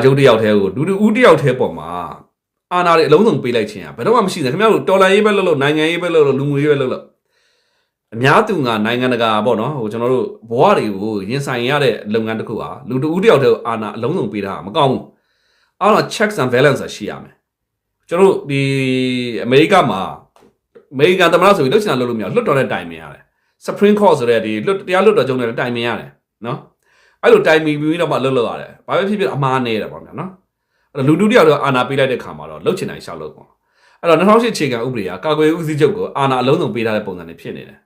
ကျုပ်တယောက်တည်းကိုလူတူဦးတယောက်တည်းပေါ်မှာအာဏာတွေအလုံးစုံပေးလိုက်ခြင်းอ่ะဘယ်တော့မှမရှိဘူးခင်ဗျားတို့တော်လှန်ရေးပဲလုပ်လို့နိုင်ငံရေးပဲလုပ်လို့လူမှုရေးပဲလုပ်လို့အများသူငါနိုင်ငံတကာပေါ့နော်ဟိုကျွန်တော်တို့ဘဝတွေကိုရင်ဆိုင်ရတဲ့လုပ်ငန်းတစ်ခုဟာလူတူဦးတယောက်တည်းကိုအာဏာအလုံးစုံပေးတာမကောင်းဘူးအားလုံး checks and balance ရှိရမယ်ကျွန်တော်တို့ဒီအမေရိကမှာအမေရိကန်သမ္မတဆိုပြီးလှုပ်ချင်တာလုပ်လို့မရလွတ်တော်နဲ့တိုင်ပင်ရတယ် Supreme Court ဆိုတဲ့ဒီတရားလွတ်တော်ချုပ်နဲ့တိုင်ပင်ရတယ်နော်အဲ့လိုတိုင်ပင်ပြီးတော့မှလှုပ်ရတယ်ဘာပဲဖြစ်ဖြစ်အမှားနေတယ်ပေါ့ဗျာနော်အဲ့လူတူတယောက်တော့အာဏာပေးလိုက်တဲ့ခါမှာတော့လှုပ်ချင်တိုင်းရှောက်လို့ပေါ့အဲ့တော့2008အခြေခံဥပဒေကကာကွယ်ဦးစီးချုပ်ကိုအာဏာအလုံးစုံပေးထားတဲ့ပုံစံနဲ့ဖြစ်နေတယ်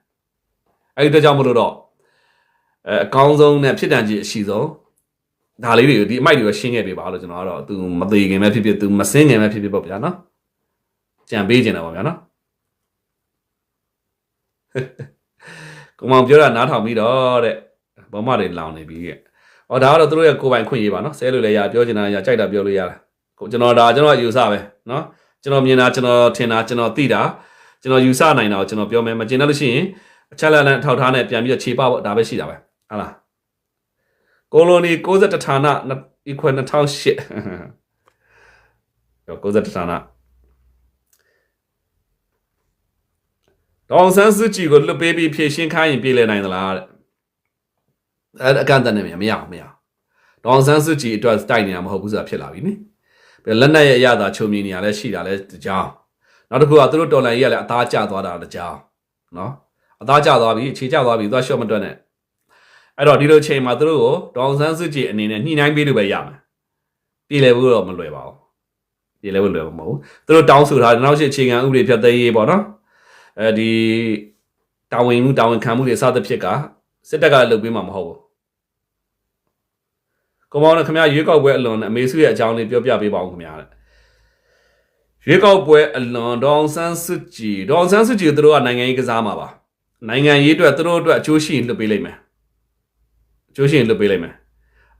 အဲ့ဒီတော့ကြောင့်မလို့တော့အကောင်းဆုံးနဲ့ဖြစ်တန်ကြီးအရှိဆုံးဒါလေးတွေကိုဒီအမိုက်တွေကိုရှင်းခဲ့ပေးပါလို့ကျွန်တော်ကတော့သူမသေးခင်ပဲဖြစ်ဖြစ်သူမစင်းခင်ပဲဖြစ်ဖြစ်ပေါ့ဗျာနော်ကြံပေးနေတာပေါ့ဗျာနော်ကောင်မောင်ပြောတာနားထောင်ပြီးတော့တဲ့ဘောမတွေလောင်နေပြီတဲ့ဟောဒါကတော့သူတို့ရဲ့ကိုယ်ပိုင်ခွင့်ရေးပါနော်ဆဲလို့လည်းရပြောချင်တာရကြိုက်တာပြောလို့ရတာကျွန်တော်ယူဆပဲနော်ကျွန်တော်မြင်တာကျွန်တော်ထင်တာကျွန်တော်သိတာကျွန်တော်ယူဆနိုင်တာကိုကျွန်တော်ပြောမယ်မကျင်တတ်လို့ရှိရင်အချက်လက်နဲ့ထောက်ထားနဲ့ပြန်ပြီးခြေပပေါ့ဒါပဲရှိတာပဲဟုတ်လားကိုလိုနီ61ဌာန equal 200861ဌာနဒေါန်ဆန်းစုကြည်ကိုလွတ်ပေးပြီးဖြည့်ရှင်းခိုင်းရင်ပြေးလဲနိုင်သလားတဲ့အဲ့အကန့်အသတ်နဲ့မရဒေါန်ဆန်းစုကြည်အတွက်တိုက်နေတာမဟုတ်ဘူးဆိုတာဖြစ်လာပြီနိပြီးလက်နက်ရဲ့အရသာချုံမြင်နေရလဲရှိတာလဲတကြောင်နောက်တစ်ခုကသူတို့တော်လန်ကြီးကလည်းအသားကျသွားတာတကြောင်နော်အသားကျသွားပြီအခြေကျသွားပြီသူကရှော့မတွက်နဲ့အဲ့တော့ဒီလိုချိန်မှာသူတို့ကိုဒေါန်ဆန်းစုကြည်အနေနဲ့ညှိနှိုင်းပေးလို့ပဲရမယ်ပြေးလဲဘူးတော့မလွယ်ပါဘူးပြေးလဲဘူးလွယ်မှာမဟုတ်သူတို့တောင်းဆိုထားတဲ့နောက်ရှိအခြေခံဥပဒေဖြတ်သိမ်းရေးပေါ့နော်ဒီတာဝန်မှုတာဝန်ခံမှုတွေစသဖြင့်ကစစ်တပ်ကလုပ်ပေးမှာမဟုတ်ဘူးကောင်းပါတော့ခင်ဗျာရွေးကောက်ပွဲအလွန်အမေစုရဲ့အကြောင်းလေးပြောပြပေးပါဦးခင်ဗျာရွေးကောက်ပွဲအလွန်ဒေါန်ဆန်းစုကြည်သူတို့ကနိုင်ငံရေးကစားမှာပါနိုင်ငံရေးအတွက်သူတို့အတွက်အကျိုးရှိရင်လွှတ်ပေးလိုက်မယ်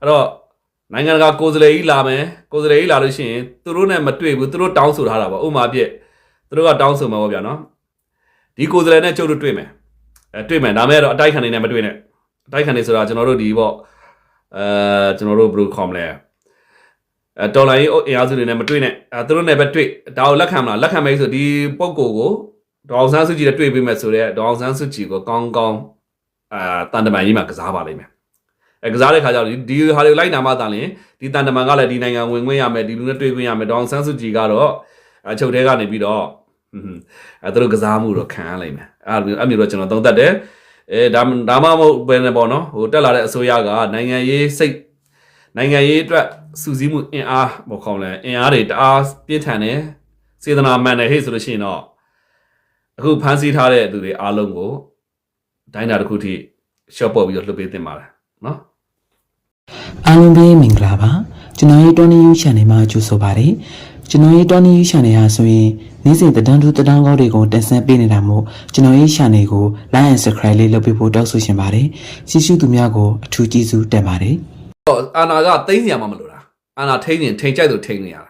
အဲ့တော့နိုင်ငံတကာကိုယ်စားလှယ်ကြီးလာမယ်ကိုယ်စားလှယ်ကြီးလာလို့ရှိရင်သူတို့နဲ့မတွေ့ဘူးသူတို့တောင်းဆိုထားတာပေါ့ဥပမာပြည့်သူတို့ကတောင်းဆိုမှာပေါ့ဗျာနော်ဒီကိုယ်စားလှယ်နဲ့ကျုပ်တို့တွေ့မယ်တွေ့မယ်ဒါမဲ့တော့အတိုက်ခံနေနဲ့မတွေ့နဲ့အတိုက်ခံနေဆိုတာကျွန်တော်တို့ဒီပေါ့ကျွန်တော်တို့ဘယ်လိုခေါ်မလဲတော်လိုင်းအင်အားစုတွေနဲ့မတွေ့နဲ့သူတို့နဲ့ပဲတွေ့ဒါကိုလက်ခံမလားလက်ခံမယ်ဆိုဒီပုံကိုဒေါအောင်ဆန်းစုကြည်နဲ့တွေ့ပေးမယ်ဆိုတော့ဒေါအောင်ဆန်းစုကြည်ကိုကောင်းကောင်းတန်တမန်ကြီးမှာကစားပါလိမ့်မယ်ကစားတဲ့ခါကျတော့ဒီဟာတွေလိုက်နာမှသာလျှင်ဒီတန်တမန်ကလည်းဒီနိုင်ငံဝင်ခွင့်ရမယ်ဒီလူနဲ့တွေ့ခွင့်ရမယ်ဒေါအောင်ဆန်းစုကြည်ကတော့အချုပ်ထဲကနေပြီးတော့သူတို့ကစားမှုတော့ခံရလိမ့်မယ်အဲ့မျိုးတော့ကျွန်တော်သုံးသပ်တယ်ဒါမှမဟုတ်ဘယ်နဲ့ပေါ့နော်ဟိုတက်လာတဲ့အစိုးရကနိုင်ငံရေးအတွက်စူးစီးမှုအင်အားပေါ့ခေါ်လဲအင်အားတွေတအားပြင်းထန်တယ်စေတနာမှန်တယ်ဟဲ့ဆိုလို့ရှိရင်တော့အခုဖန်ဆီးထားတဲ့သူတွေအားလုံးကိုဒိုင်းတာတစ်ခုထိရှော့ပေါ်ပြီးတော့လွှတ်ပေးတင်ပါတယ်နော်အားလုံးပဲမင်္ဂလာပါကျွန်တော်ရဲ့ Tony You Channel မှာကြိုဆိုပါရစေကျွန်တော်ရဲ့ Tony You Channel ဟာဆိုရင်နေ့စဉ်တဒန်းတူတဒန်းကောင်းတွေကိုတင်ဆက်ပေးနေတာမို့ကျွန်တော်ရဲ့ channel ကို like and subscribe လေးလုပ်ပေးဖို့တောင်းဆိုရှင်ပါတယ်ရှိရှိသူများကိုအထူးကျေးဇူးတင်ပါတယ်အာနာကသိမ်းစရာမှမလိုတာအာနာထိန်းရင်ထိန်းကြိုက်လို့ထိန်းနေရတာ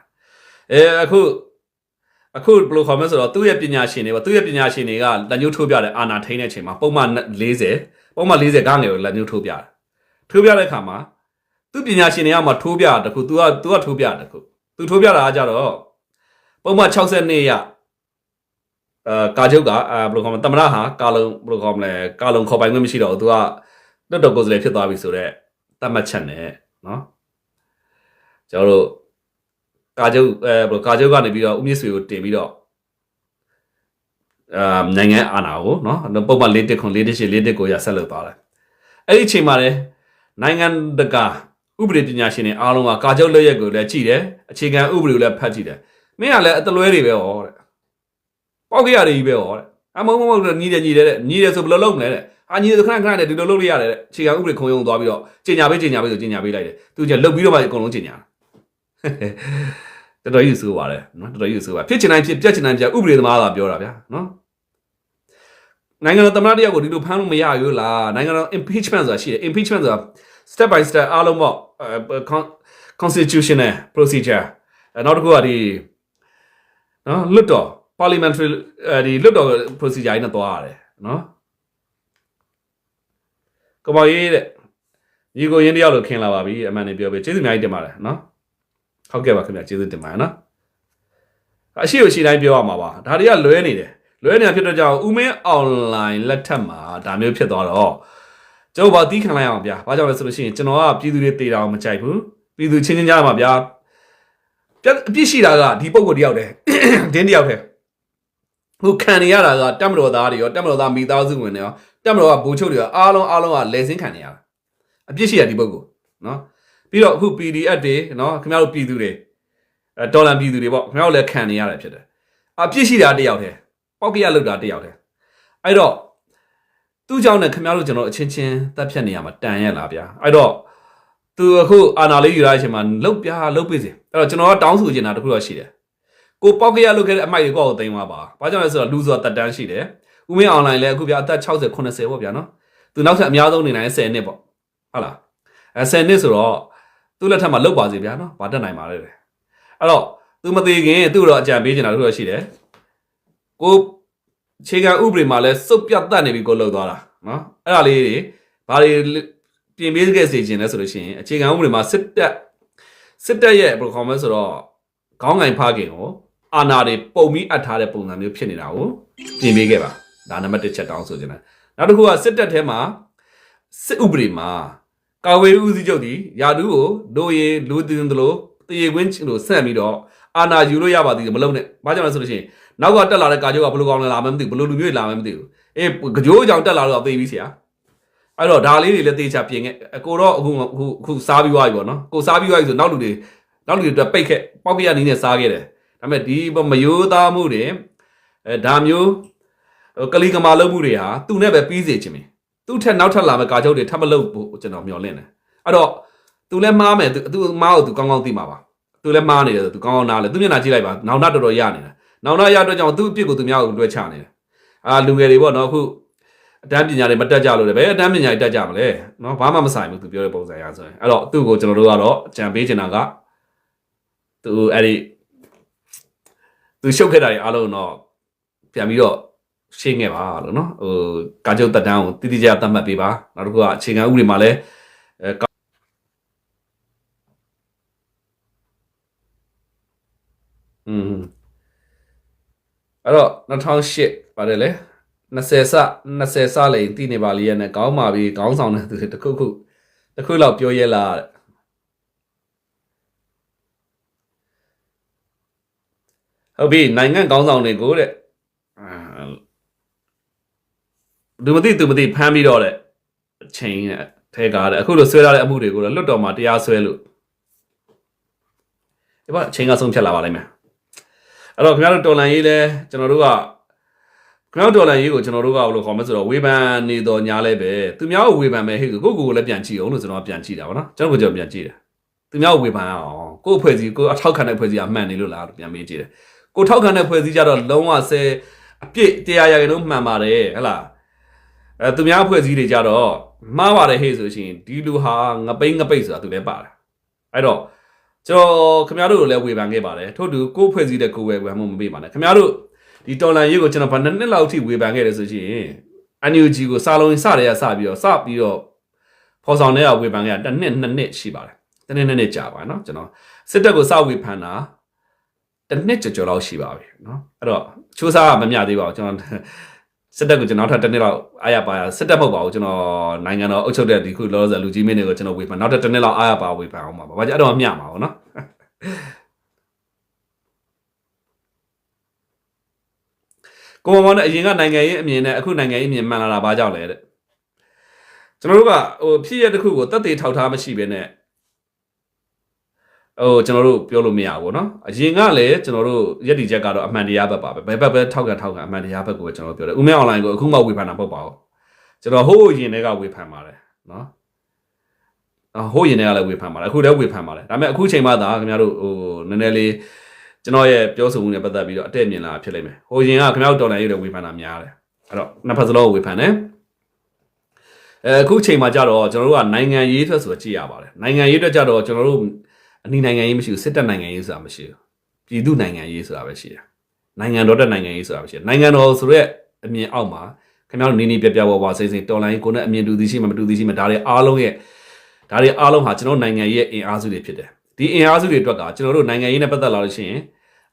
အခုဘယ်လိုခေါ်မလဲဆိုတော့သူ့ရဲ့ပညာရှင်တွေကလက်ညှိုးထိုးပြတယ်အာနာထိန်းတဲ့အချိန်မှာပုံမှန်40ကားငယ်ကိုလက်ညှိုးထိုးပြတယ်ထိုးပြတဲ့အခါမှာသူ့ပညာရှင်တွေကမှထိုးပြတာတခု तू ကထိုးပြတာတခု तू ထိုးပြတာကကြတော့ပုံမှန်62ရကာချုပ်ကဘယ်လိုခေါ်မလဲသမ္မတဟာကာလုံဘယ်လိုခေါ်မလဲကာလုံခေါ်ပိုင်ခွင့်မရှိတော့ तू ကလွတ်တော်ကိုယ်စားလှယ်ဖြစ်သွားပြီဆိုတော့တတ်မှတ်ချက်နဲ့နော်ကျွန်တော်တို့ကာချုပ်ကနေပြီးတော့ဦးမြင့်ဆွေကိုတင်ပြီးတော့နိုင်ငံအာဏာကိုနော်ပုံမှန်4-1 4-8 4-1ကိုရဆက်လုပ်သွားတယ်အဲ့ဒီအချိန်မှာလေနိုင်ငံတကာဥပဒေပညာရှင်တွေအားလုံးကကာချုပ်လက်ရက်ကိုလည်းကြည့်တယ်အခြေခံဥပဒေကိုလည်းဖတ်ကြည့်တယ်မင်းကလည်းအတလွဲတွေပဲဟောတဲ့ပေါက်ကြရတယ်ကြီးပဲဟောတဲ့မဟုတ်ညီတယ်ဆိုဘယ်လိုလုပ်မလဲတဲ့ညီတယ်ဆိုခဏနဲ့ဒီလိုလုပ်လို့ရတယ်တဲ့အခြေခံဥပဒေခုံရုံသွားပြီးတော့ကြေညာပေးဆိုကြေညာပေးလိုက်တယ်သူကျလုတ်ပြီးတော့မှအကုန်လုံးကြေညာတော်တော်ကြီးဆိုပါတယ်နော်တော်တော်ကြီးဆိုပါဖြစ်ချင်တိုင်းဖြစ်ပြက်ချင်တိုင်းပြက်ဥပဒေသမားသာပြောတာဗျာနော်နိုင်ငံတော်သမ္မတတယောက်ကိုဒီလိုဖမ်းလို့မရဘူးလားနိုင်ငံတော် impeachment ဆိုတာရှိတယ် impeachment ဆိုတာ step by step အားလုံးပေါ့ constitutional procedure နောက်တစ်ခုကဒီနော်လွတ်တော် parliamentary ဒီလွတ်တော် procedure နဲ့သွားရတယ်နော်ကမ္ဘာရေးတဲ့ညီကိုရင်းတယောက်လို့ခင်လာပါပြီအမှန်နဲ့ပြောပေးကျေးဇူးအများကြီးတင်ပါတယ်နော် ဟုတ်ကဲ့ပါခင်ဗျာကျေးဇူးတင်ပါတယ်နော်အရှိကိုရှိတိုင်းပြောရမှာပါဒါတွေကလွဲနေတယ်လွဲနေတာဖြစ်တော့ကြောင့်ဦးမင်းအွန်လိုင်းလက်ထက်မှာဒါမျိုးဖြစ်သွားတော့ကျွန်တော်ဘာတီးခံလိုက်အောင်ဗျာဘာကြောင့်လဲဆိုလို့ရှိရင်ကျွန်တော်ကပြည်သူတွေတေးတာအောင်မကြိုက်ဘူးပြည်သူချင်းချင်းကြားမှာဗျာအပြစ်ရှိတာကဒီပုံကိုတယောက်တည်းတင်းတယောက်တည်းဟိုခံနေရတာကတက်မတော်သားတွေရောတက်မတော်သားမိသားစုဝင်တွေရောတက်မတော်ကဘူချုပ်တွေရောအားလုံးကလဲစင်းခံနေရတာအပြစ်ရှိရဒီပုံကိုနော်ပြီးတော့အခု PDF တွေနော်ခင်ဗျားတို့ပြည်သူတွေတော်လန်ပြည်သူတွေပေါ့ခင်ဗျားတို့လည်းခံနေရတယ်ဖြစ်တယ်အပြစ်ရှိတာတယောက်တည်းပောက်ကရလောက်တာတယောက်တည်းအဲ့တော့သူ့ကြောင့်နဲ့ခင်ဗျားတို့ကျွန်တော်အချင်းချင်းတက်ဖြတ်နေရမှာတန်ရက်လားဗျာအဲ့တော့သူအခုအာနာလေးယူရတဲ့အချိန်မှာလုတ်ပြလုတ်ပေးစီအဲ့တော့ကျွန်တော်ကတောင်းဆိုချင်တာတခုတော့ရှိတယ်ကိုပောက်ကရလုတ်ခဲ့တဲ့အမိုက်တွေကိုသိမ်းသွားပါဘာကြောင့်လဲဆိုတော့လူဆိုတာတက်တန်းရှိတယ်ဦးမင်းအွန်လိုင်းလည်းအခုဗျာအသက်60 80ပေါ့ဗျာနော်သူနောက်ထပ်အများဆုံးနေနိုင်10နှစ်ပေါ့ဟုတ်လား10နှစ်ဆိုတော့သူ့လက်ထက်မှာလုတ်ပါစီဗျာနော်ဘာတက်နိုင်ပါလဲအဲ့တော့သူမသေးခင်သူ့တော့အကြံပေးချင်တာတခုတော့ရှိတယ်ကိုခြေခံဥပဒေမှာလဲစုပ်ပြတ်တတ်နေပြီကိုလှုပ်သွားတာနော်အဲ့ဒါလေးတွေဘာတွေပြင်ပေးခဲ့စေခြင်းလဲဆိုလို့ရှိရင်အခြေခံဥပဒေမှာစစ်တပ်ရဲ့ဘယ်လိုခေါ်မလဲဆိုတော့ခေါင်းငိုင်ဖားခင်ကိုအာဏာတွေပုံပြီးအပ်ထားတဲ့ပုံစံမျိုးဖြစ်နေတာကိုပြင်ပေးခဲ့ပါဒါနံပါတ်1ချက်တောင်းဆိုခြင်းတယ်နောက်တစ်ခုကစစ်တပ်ထဲမှာစစ်ဥပဒေမှာကာဝေးဦးစီးချုပ်ဒီယာတူးကိုတို့ရေလူတင်တယ်လို့တရေကွင်းလို့ဆက်ပြီးတော့အာဏာယူလို့ရပါသေးတယ်မလုံးနဲ့ဘာကြောင့်လဲဆိုလို့ရှိရင်နောက်ကတက်လာတဲ့ကာချုပ်ကဘယ်လိုကောင်းလဲလာမှမသိဘူးဘယ်လိုလူမျိုးတွေလာမှမသိဘူးအေးကြိုးကြောင်တက်လာတော့သိပြီဆရာအဲ့တော့ဒါလေးတွေလည်းတေချာပြင်ခဲ့ကိုတော့အခုစားပြီးသွားပြီပေါ့နော်ကိုစားပြီးသွားပြီဆိုနောက်လူတွေအတွက်ပိတ်ခဲ့ပောက်ကရနီးနဲ့စားခဲ့တယ်ဒါပေမဲ့ဒီမယိုးသားမှုတွေဒါမျိုးကလီကမာလုပ်မှုတွေဟာသူ့နဲ့ပဲပြီးစေချင်ပြီသူ့ထက်နောက်ထပ်လာမဲ့ကာချုပ်တွေထပ်မလုပ်ဘူးကျွန်တော်မျှော်လင့်တယ်အဲ့တော့သူလည်းမားမယ်သူမားကိုသူကောင်းကောင်းသိမှာပါသူလည်းမားနေတယ်သူကောင်းကောင်းနားလဲသူမျက်နှာကြည့်လိုက်ပါနောင်နာတော်တော်ရနေတယ်နောင်နာရတော့ကြောင့်သူ့အပြစ်ကိုသူများကိုလွှဲချနေတယ်လူငယ်တွေပေါ့နော်အခုအတန်းပညာတွေမတက်ကြလို့လည်းပဲအတန်းပညာတွေတက်ကြမလဲနော်ဘာမှမဆိုင်ဘူးသူပြောတဲ့ပုံစံရဆိုရင်အဲ့တော့သူ့ကိုကျွန်တော်တို့ကတော့အကြံပေးချင်တာကသူအဲ့ဒီသူရှုပ်ခဲ့တာတွေအားလုံးတော့ပြန်ပြီးတော့ရှင်းခဲ့ပါလို့နော်ကာချုပ်တက်တန်းကိုတိတိကျကျသတ်မှတ်ပေးပါနောက်တစ်ခုကအခြေခံဥပဒေမှာလည်းအဲ့တော့2008ပါတယ်လေ20စလိန်တည်နေပါလေရနဲ့ကောင်းပါပြီခေါင်းဆောင်တဲ့သူတခုလောက်ပြောရဲလားတဲ့ဟုတ်ပြီနိုင်ငံခေါင်းဆောင်တွေကိုတဲ့သူမသိဖမ်းပြီးတော့တဲ့အချိန်နဲ့ထဲကားတဲ့အခုလိုဆွဲထားတဲ့အမှုတွေကိုတော့လွတ်တော်မှာတရားဆွဲလို့ဒီမှာအချိန်ကဆုံးဖြတ်လာပါလိမ့်မယ်အဲ့တော့ခင်ဗျားတို့တော်လန်ရေးလဲကျွန်တော်တို့ကခင်ဗျားတို့တော်လန်ရေးကိုကျွန်တော်တို့ကဘယ်လိုခေါ်မလဲဆိုတော့ဝေဖန်နေတော့ညာလဲပဲသူများကိုဝေဖန်မယ်ဟဲ့ဆိုကိုလည်းပြန်ကြည့်အောင်လို့ကျွန်တော်ပြန်ကြည့်တာဗောနော်ကျွန်တော်ပြန်ကြည့်တယ်သူများကိုဝေဖန်အောင်ကိုအဖွဲ့စီကိုအထောက်ခံတဲ့အဖွဲ့စီကမှန်နေလို့လားပြန်မေးကြည့်တယ်ကိုထောက်ခံတဲ့ဖွဲ့စည်းကြတော့လုံးဝဆယ်အပြည့်100 ရာခိုင်နှုန်းမှန်ပါတယ်ဟဲ့လားသူများဖွဲ့စည်းတွေကြတော့မှားပါတယ်ဟဲ့ဆိုရှင်ဒီလူဟာငပိတ်ဆိုတာသူလည်းပါတယ်အဲ့တော့ကျွန်တော်ခင်ဗျားတို့ကိုလည်းဝေဖန်ခဲ့ပါတယ်ထို့တူကိုဖွဲ့စည်းတဲ့ကိုဝေဖန်မှုမပေးပါနဲ့ခင်ဗျားတို့ဒီတော်လန်ရေးကိုကျွန်တော်ဗန်းနှစ်လောက်ထိဝေဖန်ခဲ့တယ်ဆိုရှင် NUG ကိုစာလုံးစတယ်ရစပြီးတော့ဖော်ဆောင်တဲ့ဝေဖန်ခဲ့တာ1 နှစ် 2 နှစ်ရှိပါတယ်1 နှစ် 2 နှစ်ကြာပါနော်ကျွန်တော်စစ်တပ်ကိုစဝေဖန်တာ1 နှစ်ကျော်လောက်ရှိပါပြီเนาะအဲ့တော့ချိုးစားကမမျှသေးပါဘူးကျွန်တော်စစ်တပ်ကိုကျွန်တော်ထပ်1 နှစ်လောက်အားရပါရစစ်တပ်မဟုတ်ပါဘူးကျွန်တော်နိုင်ငံတော်အုပ်ချုပ်တဲ့ဒီခုလောလောဆယ်လူကြီးမင်းတွေကိုကျွန်တော်ဝေဖန်နောက်ထပ်1 နှစ်လောက်အားရပါဝေဖန်အောင်ပါဘာကြအဲ့တော့မျှမှာပေါ့နော်ကိုမောင်နဲ့အရင်ကနိုင်ငံရေးအမြင်နဲ့အခုနိုင်ငံရေးအမြင်မှန်လာတာဘာကြောင့်လဲတဲ့ကျွန်တော်တို့ကဖြစ်ရတဲ့ခုကိုတက်သေးထောက်ထားမရှိဘဲနဲ့ကျွန်တော်တို့ပြောလို့မရဘူးเนาะအရင်ကလည်းကျွန်တော်တို့ရက်တီချက်ကတော့အမှန်တရားဘက်ပါပဲဘယ်ဘက်ပဲထောက်ခံအမှန်တရားဘက်ကိုကျွန်တော်ပြောတယ်ဦးမင်းအွန်လိုင်းကိုအခုမှဝေဖန်တာမဟုတ်ပါဘူးကျွန်တော်ဟိုးရင်တွေကဝေဖန်ပါတယ်เนาะဟိုးရင်တွေကလည်းဝေဖန်ပါတယ်အခုလည်းဝေဖန်ပါတယ်ဒါပေမဲ့အခုချိန်မှသာခင်ဗျားတို့နည်းနည်းလေးကျွန်တော်ရဲ့ပြောဆိုမှုနဲ့ပတ်သက်ပြီးတော့အတက်မြင်လာဖြစ်လိမ့်မယ်ဟိုရင်ကခင်ဗျားတို့တော်လိုင်းရေးတွေဝေဖန်တာများတယ်အဲ့တော့နှစ်ဖက်စလုံးကိုဝေဖန်တယ်အခုချိန်မှာကြတော့ကျွန်တော်တို့ကနိုင်ငံရေးအတွက်ဆိုကြည့်ရပါတယ်နိုင်ငံရေးအတွက်ကြတော့ကျွန်တော်တို့အနီးနိုင်ငံရေးမရှိဘူးစစ်တပ်နိုင်ငံရေးဆိုတာမရှိဘူးပြည်သူနိုင်ငံရေးဆိုတာပဲရှိတယ်နိုင်ငံတော်တဲ့နိုင်ငံရေးဆိုတာပဲရှိတယ်နိုင်ငံတော်ဆိုရက်အမြင်အောက်မှာခင်ဗျားတို့နေပြပြဝစိမ့်တော်လိုင်းကိုနဲ့အမြင်တူသည်ရှိမှမတူသည်ရှိမှဒါတွေအားလုံးဟာကျွန်တော်နိုင်ငံရဲ့အင်အားစုတွေဖြစ်တယ် ဒီအင်အားစုတွေအတွက်ကကျွန်တော်တို့နိုင်ငံရေးနဲ့ပတ်သက်လာလို့ရှိရင်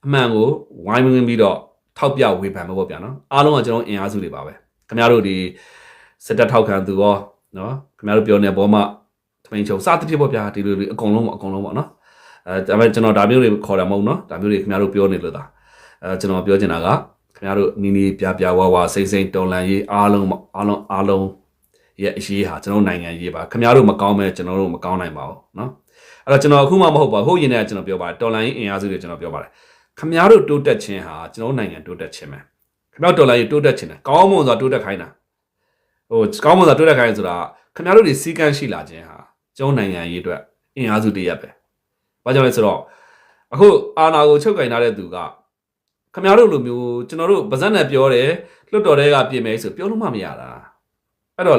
အမှန်ကိုဝိုင်းဝန်းပြီးတော့ထောက်ပြဝေဖန်မှာပေါ့ဗျာနော်အားလုံးကကျွန်တော်အင်အားစုတွေပါပဲခင်ဗျားတို့ဒီစစ်တပ်ထောက်ခံသူရောနော်ခင်ဗျားတို့ပြောနေဘောမထမိန်ချုံစသဖြင့်ပေါ့ဗျာဒီလိုတွေအကုန်လုံးပေါ့နော်ဒါပေမဲ့ကျွန်တော်ဒါမျိုးတွေခေါ်တာမဟုတ်နော်ဒါမျိုးတွေခင်ဗျားတို့ပြောနေလို့ဒါကျွန်တော်ပြောချင်တာကခင်ဗျားတို့နီပြဝါစိမ့်တော်လန်ရေးအားလုံးရဲ့အရေးဟာကျွန်တော်နိုင်ငံရေးပါခင်ဗျားတို့မကောင်းမဲ့ကျွန်တော်တို့မကောင်းနိုင်ပါဘူးနော်အဲ့တော့ကျွန်တော်အခုမှမဟုတ်ပါဟုတ်ရင်လည်းကျွန်တော်ပြောပါတယ်တော်လန်ရေးအင်အားစုတွေကျွန်တော်ပြောပါတယ်ခင်ဗျားတို့တိုးတက်ခြင်းဟာကျွန်တော်နိုင်ငံတိုးတက်ခြင်းပဲခင်ဗျားတို့တော်လန်ရေးတိုးတက်ခြင်းတယ်ကောင်းမွန်စွာတိုးတက်ခိုင်းတာကောင်းမွန်စွာတိုးတက်ခိုင်းဆိုတာခင်ဗျားတို့တွေစီကန်းရှိလာခြင်းဟာကျွန်တော်နိုင်ငံရေးအတွက်အင်အားစုတရက်ပဲဘာကြောင့်လဲဆိုတော့အခုအာဏာကိုချုပ်ကင်ထားတဲ့သူကခင်ဗျားတို့လိုမျိုးကျွန်တော်တို့ဗဇက်နဲ့ပြောတယ်လွတ်တော်တွေကပြင်မယ်ဆိုပြောလို့မှမရတာအဲ့တော့